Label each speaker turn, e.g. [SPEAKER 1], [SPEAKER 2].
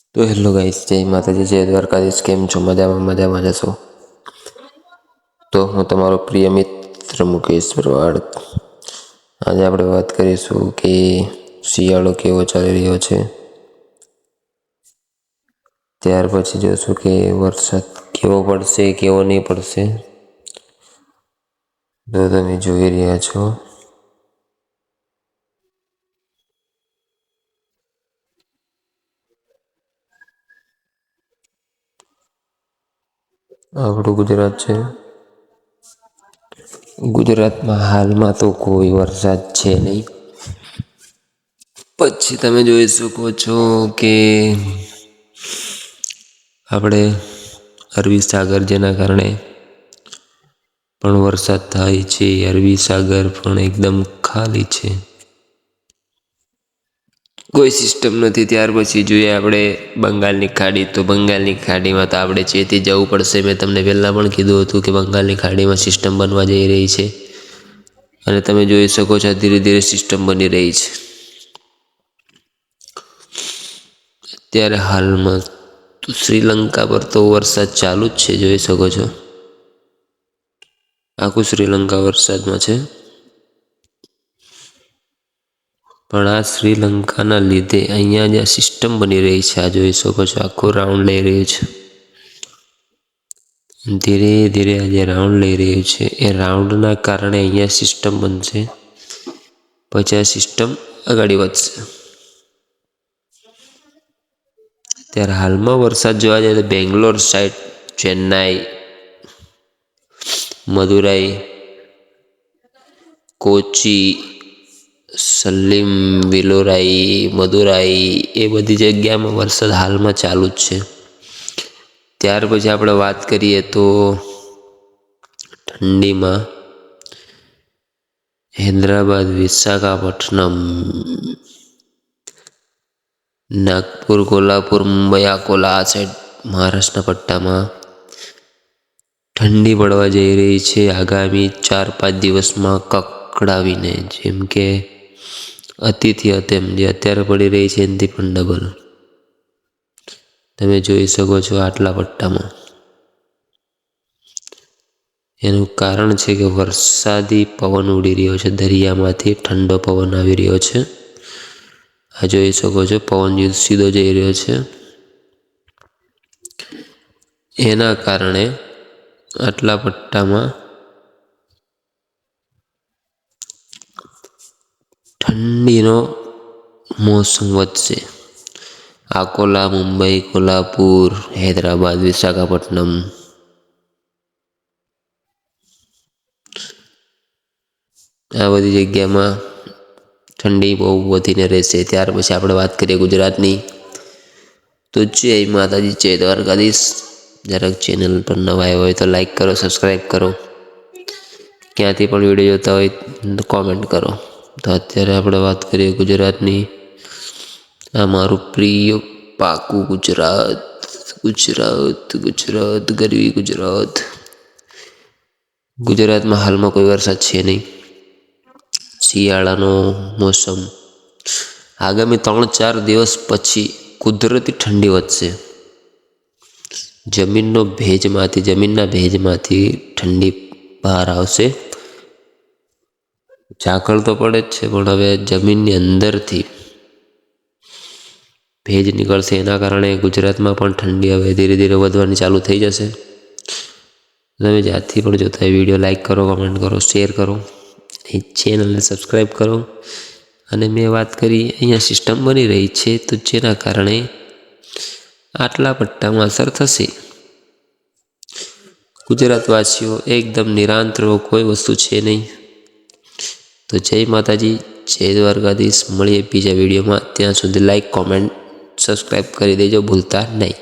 [SPEAKER 1] તો hello guys, જય માતાજી, જય દ્વારકાધીશ. કેમ છો? મજામાં જશો? તો હું તમારો પ્રિય મિત્ર મુકેશ ભરવાડ. આજે આપણે વાત કરીશું કે શિયાળો કેવો ચાલી રહ્યો છે. ત્યાર પછી જોશું કે વરસાદ કેવો પડશે, કેવો નહીં પડશે. તો તમે જોઈ રહ્યા છો આપણું ગુજરાત છે. ગુજરાતમાં હાલમાં તો કોઈ વરસાદ છે નહીં. પછી તમે જોઈ શકો છો કે આપણે અરબી સાગર, જેના કારણે પણ વરસાદ થાય છે. અરબી સાગર પણ એકદમ ખાલી છે, કોઈ સિસ્ટમ નથી. ત્યાર પછી જોઈએ આપણે બંગાળની ખાડી. તો બંગાળની ખાડીમાં તો આપણે ચેતી જવું પડશે. મેં તમને પહેલાં પણ કીધું હતું કે બંગાળની ખાડીમાં સિસ્ટમ બનવા જઈ રહી છે, અને તમે જોઈ શકો છો ધીરે ધીરે સિસ્ટમ બની રહી છે. અત્યારે હાલમાં તો શ્રીલંકા પર તો વરસાદ ચાલુ જ છે, જોઈ શકો છો. આખું શ્રીલંકા વરસાદમાં છે. પણ આ શ્રીલંકાના લીધે અહીંયા જે સિસ્ટમ બની રહી છે, આ જોઈ શકો છો. આખું રાઉન્ડ લઈ રહ્યું છે. ધીરે ધીરે આજે રાઉન્ડ લઈ રહ્યું છે. એ રાઉન્ડના કારણે અહીંયા સિસ્ટમ બનશે, પછી આ સિસ્ટમ આગળ વધશે. ત્યારે હાલમાં વરસાદ જોવા જઈએ તો બેંગ્લોર સાઈડ, ચેન્નાઈ, મદુરાઈ, કોચી, સલીમ, વિલોરાઈ, મદુરાઈ, એ બધી જગ્યામાં વરસાદ હાલમાં ચાલુ જ છે. ત્યાર પછી આપણે વાત કરીએ તો ઠંડીમાં હૈદરાબાદ, વિશાખાપટ્ટનમ, નાગપુર, કોલ્હાપુર, મુંબઈ, અકોલા, આ સાઈડ મહારાષ્ટ્રના પટ્ટામાં ઠંડી પડવા જઈ રહી છે આગામી 4-5 દિવસમાં કકડાવીને. જેમ કે અતિથી અતેમ જે અત્યારે પડી રહી છે એનાથી પણ ડબલ. તમે જોઈ શકો છો આટલા પટ્ટામાં. એનું કારણ છે કે વરસાદી પવન ઉડી રહ્યો છે, દરિયામાંથી ઠંડો પવન આવી રહ્યો છે. આ જોઈ શકો છો, પવન સીધો જઈ રહ્યો છે. એના કારણે આટલા પટ્ટામાં ઠંડીનો મોસમ વધશે. અકોલા, મુંબઈ, કોલ્હાપુર, હૈદરાબાદ, વિશાખાપટ્ટનમ, આ બધી જગ્યામાં ઠંડી બહુ વધીને રહેશે. ત્યાર પછી આપણે વાત કરીએ ગુજરાતની. તો જય માતાજી, જય દ્વારકાધીશ. જરાક ચેનલ પર નવા આવ્યા હોય તો લાઈક કરો, સબસ્ક્રાઈબ કરો. ક્યાંથી પણ વિડીયો જોતા હોય તો કોમેન્ટ કરો. તો અત્યારે આપણે વાત કરીએ ગુજરાતની. આ મારું પ્રિય પાકું ગુજરાત, ગુજરાત, ગુજરાત, ગરવી ગુજરાત. ગુજરાતમાં હાલમાં કોઈ વરસાદ છે નહીં. શિયાળાનો મોસમ આગામી 3-4 દિવસ પછી કુદરતી ઠંડી વધશે. જમીનના ભેજમાંથી ઠંડી બહાર આવશે. ઝાકળ તો પડે જ છે, પણ હવે જમીનની અંદરથી ભેજ નીકળશે. એના કારણે ગુજરાતમાં પણ ઠંડી હવે ધીરે ધીરે વધવાની ચાલુ થઈ જશે. તમે જ્યાંથી પણ જોતા હોય વિડીયો લાઈક કરો, કમેન્ટ કરો, શેર કરો, એ ચેનલને સબસ્ક્રાઈબ કરો. અને મેં વાત કરી અહીંયા સિસ્ટમ બની રહી છે, તો જેના કારણે આટલા પટ્ટામાં અસર થશે. ગુજરાતવાસીઓ એકદમ નિરાંત રહો, કોઈ વસ્તુ છે નહીં. તો જય માતાજી, જય દ્વારકાધીશ. મળીએ બીજા વિડીયોમાં. ત્યાં સુધી લાઈક, કોમેન્ટ, સબસ્ક્રાઈબ કરી દેજો ભૂલતા નહીં.